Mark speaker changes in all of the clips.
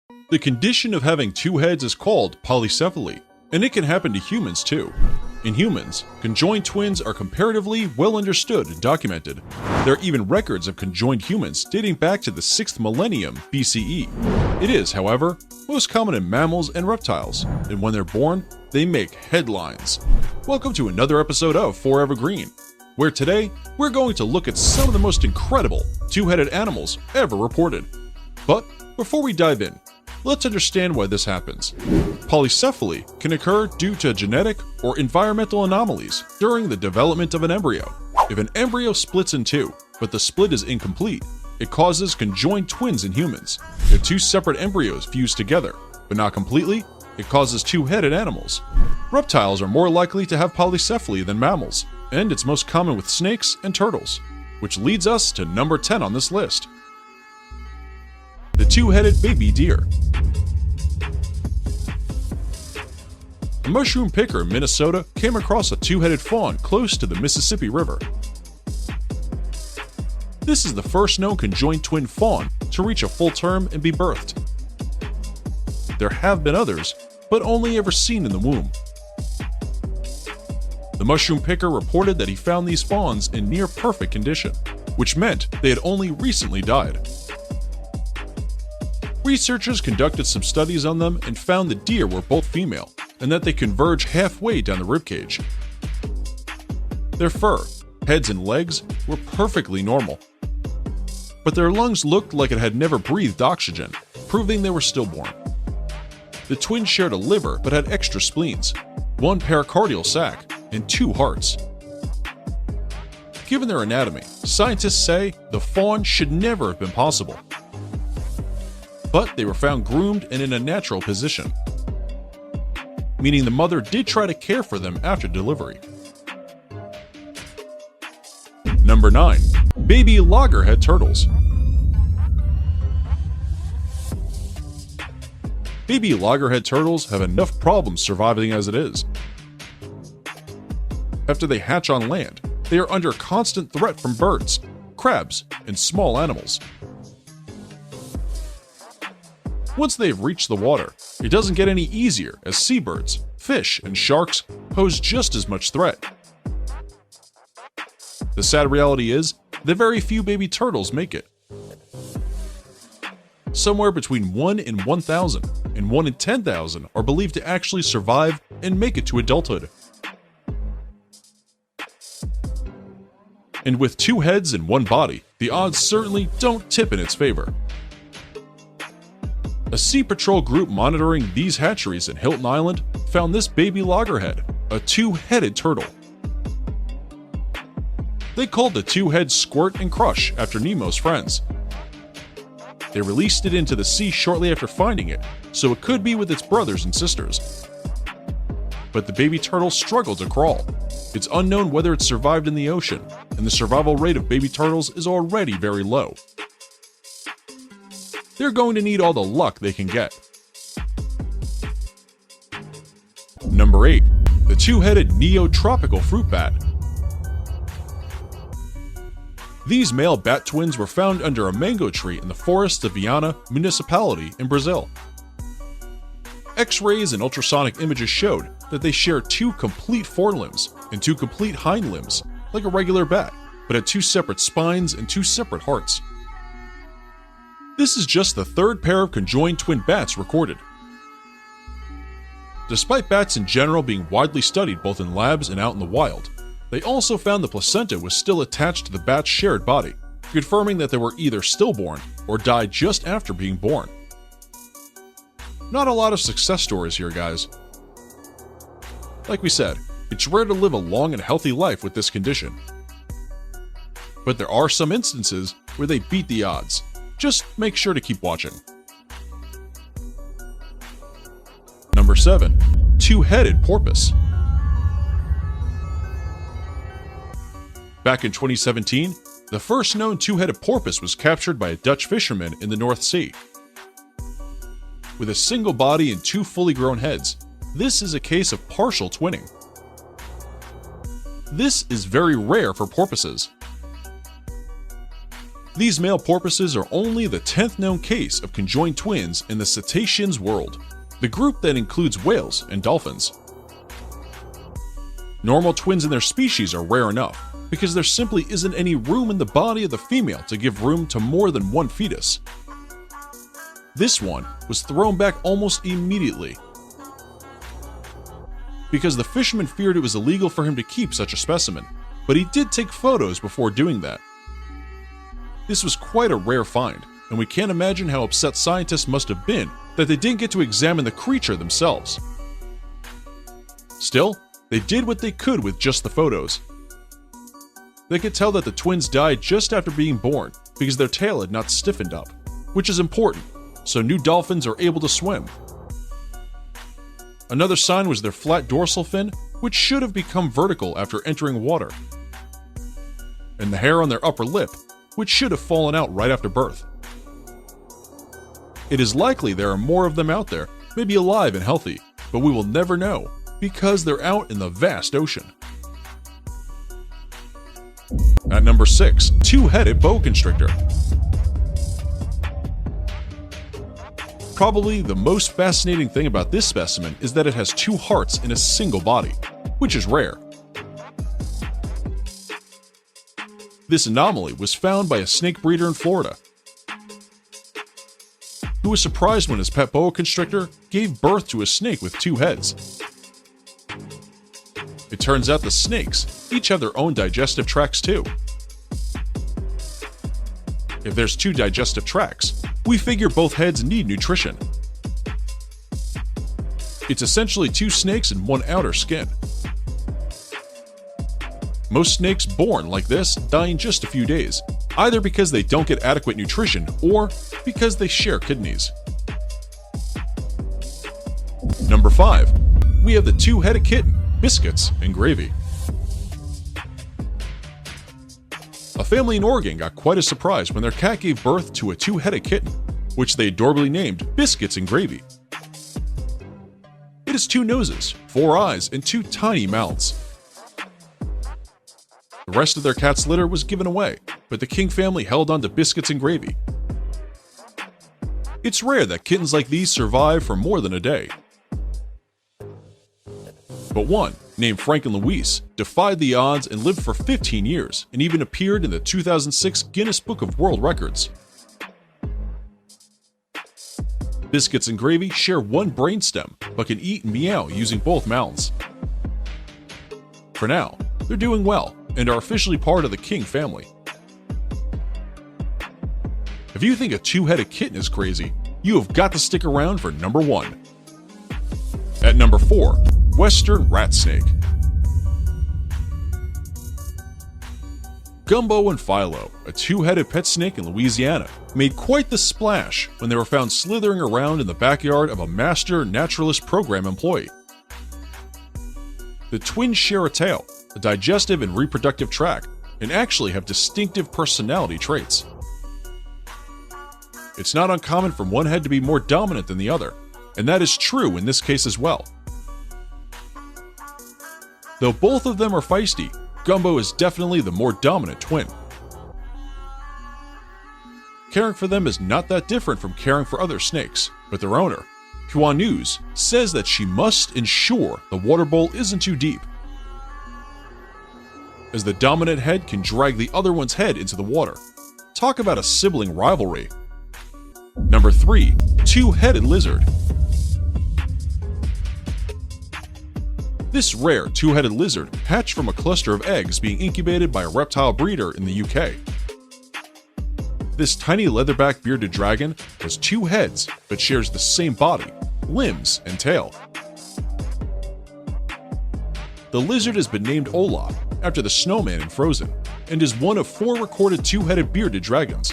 Speaker 1: The condition of having two heads is called polycephaly, and it can happen to humans too. In humans, conjoined twins are comparatively well understood and documented. There are even records of conjoined humans dating back to the 6th millennium BCE. It is, however, most common in mammals and reptiles, and when they're born, they make headlines. Welcome to another episode of Forever Green, where today we're going to look at some of the most incredible two-headed animals ever reported. But before we dive in, let's understand why this happens. Polycephaly can occur due to genetic or environmental anomalies during the development of an embryo. If an embryo splits in two, but the split is incomplete, it causes conjoined twins in humans. If two separate embryos fuse together, but not completely, it causes two-headed animals. Reptiles are more likely to have polycephaly than mammals, and it's most common with snakes and turtles, which leads us to number 10 on this list. The two-headed baby deer. A mushroom picker in Minnesota came across a two-headed fawn close to the Mississippi River. This is the first known conjoined twin fawn to reach a full term and be birthed. There have been others, but only ever seen in the womb. The mushroom picker reported that he found these fawns in near perfect condition, which meant they had only recently died. Researchers conducted some studies on them and found the deer were both female, and that they converge halfway down the ribcage. Their fur, heads, and legs were perfectly normal, but their lungs looked like it had never breathed oxygen, proving they were stillborn. The twins shared a liver but had extra spleens, one pericardial sac, and two hearts. Given their anatomy, scientists say the fawn should never have been possible. But they were found groomed and in a natural position, meaning the mother did try to care for them after delivery. Number 9. Baby loggerhead turtles. Baby loggerhead turtles have enough problems surviving as it is. After they hatch on land, they are under constant threat from birds, crabs, and small animals. Once they have reached the water, it doesn't get any easier as seabirds, fish, and sharks pose just as much threat. The sad reality is that very few baby turtles make it. Somewhere between 1 in 1,000 and 1 in 10,000 are believed to actually survive and make it to adulthood. And with two heads and one body, the odds certainly don't tip in its favor. A Sea Patrol group monitoring these hatcheries in Hilton Island found this baby loggerhead, a two-headed turtle. They called the two-head Squirt and Crush after Nemo's friends. They released it into the sea shortly after finding it, so it could be with its brothers and sisters. But the baby turtle struggled to crawl. It's unknown whether it survived in the ocean, and the survival rate of baby turtles is already very low. They're going to need all the luck they can get. Number 8. The two-headed neotropical fruit bat. These male bat twins were found under a mango tree in the forests of Viana municipality in Brazil. X-rays and ultrasonic images showed that they share two complete forelimbs and two complete hind limbs, like a regular bat, but had two separate spines and two separate hearts. This is just the third pair of conjoined twin bats recorded. Despite bats in general being widely studied both in labs and out in the wild, they also found the placenta was still attached to the bat's shared body, confirming that they were either stillborn or died just after being born. Not a lot of success stories here, guys. Like we said, it's rare to live a long and healthy life with this condition. But there are some instances where they beat the odds. Just make sure to keep watching. Number 7. Two-headed porpoise. Back in 2017, the first known two-headed porpoise was captured by a Dutch fisherman in the North Sea. With a single body and two fully grown heads, this is a case of partial twinning. This is very rare for porpoises. These male porpoises are only the 10th known case of conjoined twins in the cetaceans world, the group that includes whales and dolphins. Normal twins in their species are rare enough, because there simply isn't any room in the body of the female to give room to more than one fetus. This one was thrown back almost immediately, because the fisherman feared it was illegal for him to keep such a specimen, but he did take photos before doing that. This was quite a rare find, and we can't imagine how upset scientists must have been that they didn't get to examine the creature themselves. Still, they did what they could with just the photos. They could tell that the twins died just after being born because their tail had not stiffened up, which is important, so new dolphins are able to swim. Another sign was their flat dorsal fin, which should have become vertical after entering water, and the hair on their upper lip, which should have fallen out right after birth. It is likely there are more of them out there, maybe alive and healthy, but we will never know because they're out in the vast ocean. At number 6, two-headed boa constrictor. Probably the most fascinating thing about this specimen is that it has two hearts in a single body, which is rare. This anomaly was found by a snake breeder in Florida, who was surprised when his pet boa constrictor gave birth to a snake with two heads. It turns out the snakes each have their own digestive tracts too. If there's two digestive tracts, we figure both heads need nutrition. It's essentially two snakes and one outer skin. Most snakes born like this die in just a few days, either because they don't get adequate nutrition or because they share kidneys. Number 5, we have the two-headed kitten, Biscuits and Gravy. A family in Oregon got quite a surprise when their cat gave birth to a two-headed kitten, which they adorably named Biscuits and Gravy. It has two noses, four eyes, and two tiny mouths. The rest of their cat's litter was given away, but the King family held on to Biscuits and Gravy. It's rare that kittens like these survive for more than a day. But one, named Franklin Louise, defied the odds and lived for 15 years and even appeared in the 2006 Guinness Book of World Records. Biscuits and Gravy share one brainstem, but can eat and meow using both mouths. For now, they're doing well and are officially part of the King family. If you think a two-headed kitten is crazy, you have got to stick around for number 1. At number 4, Western rat snake. Gumbo and Philo, a two-headed pet snake in Louisiana, made quite the splash when they were found slithering around in the backyard of a master naturalist program employee. The twins share a tail, a digestive and reproductive tract, and actually have distinctive personality traits. It's not uncommon for one head to be more dominant than the other, and that is true in this case as well. Though both of them are feisty, Gumbo is definitely the more dominant twin. Caring for them is not that different from caring for other snakes, but their owner, Huanuz, says that she must ensure the water bowl isn't too deep, as the dominant head can drag the other one's head into the water. Talk about a sibling rivalry. Number 3, two-headed lizard. This rare two-headed lizard hatched from a cluster of eggs being incubated by a reptile breeder in the UK. This tiny leatherback bearded dragon has two heads but shares the same body, limbs, and tail. The lizard has been named Olaf after the snowman in Frozen and is one of 4 recorded two-headed bearded dragons.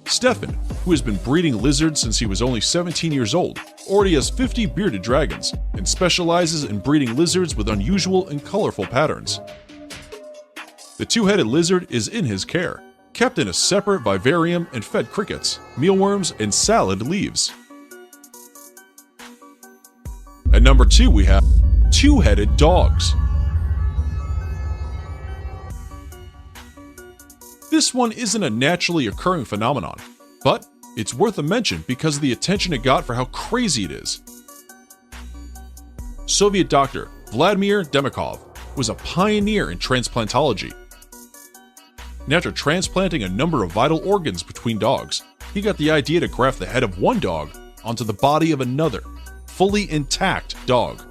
Speaker 1: Stefan, who has been breeding lizards since he was only 17 years old, already has 50 bearded dragons and specializes in breeding lizards with unusual and colorful patterns. The two-headed lizard is in his care, kept in a separate vivarium and fed crickets, mealworms, and salad leaves. At number 2 we have two-headed dogs. This one isn't a naturally occurring phenomenon, but it's worth a mention because of the attention it got for how crazy it is. Soviet doctor Vladimir Demikov was a pioneer in transplantology. And after transplanting a number of vital organs between dogs, he got the idea to graft the head of one dog onto the body of another, fully intact dog.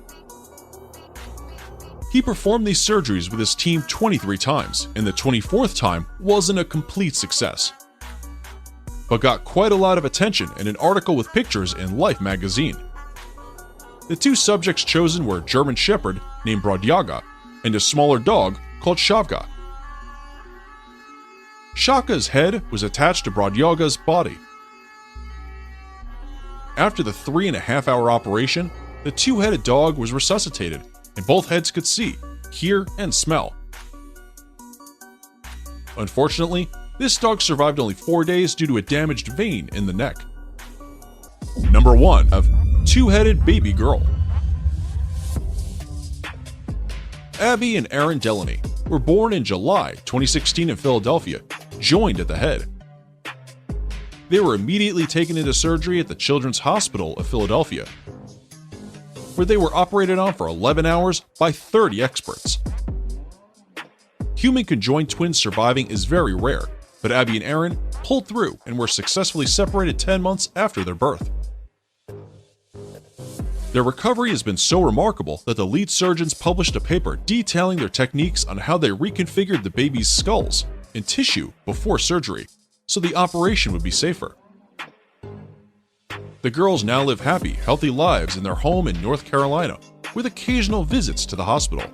Speaker 1: He performed these surgeries with his team 23 times, and the 24th time wasn't a complete success, but got quite a lot of attention in an article with pictures in Life magazine. The two subjects chosen were a German Shepherd named Brodyaga and a smaller dog called Shavka. Shavka's head was attached to Brodyaga's body. After the 3.5-hour operation, the two-headed dog was resuscitated, and both heads could see, hear, and smell. Unfortunately, this dog survived only 4 days due to a damaged vein in the neck. Number 1 of Two-Headed Baby Girl. Abby and Aaron Delaney were born in July 2016 in Philadelphia, joined at the head. They were immediately taken into surgery at the Children's Hospital of Philadelphia, where they were operated on for 11 hours by 30 experts. Human conjoined twins surviving is very rare, but Abby and Aaron pulled through and were successfully separated 10 months after their birth. Their recovery has been so remarkable that the lead surgeons published a paper detailing their techniques on how they reconfigured the babies' skulls and tissue before surgery, so the operation would be safer. The girls now live happy, healthy lives in their home in North Carolina, with occasional visits to the hospital.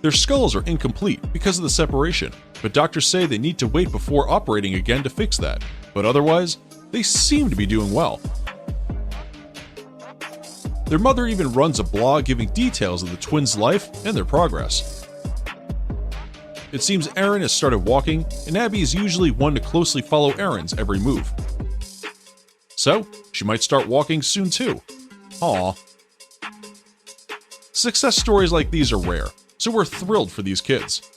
Speaker 1: Their skulls are incomplete because of the separation, but doctors say they need to wait before operating again to fix that, but otherwise, they seem to be doing well. Their mother even runs a blog giving details of the twins' life and their progress. It seems Aaron has started walking, and Abby is usually one to closely follow Aaron's every move. So, she might start walking soon too. Aww. Success stories like these are rare, so we're thrilled for these kids.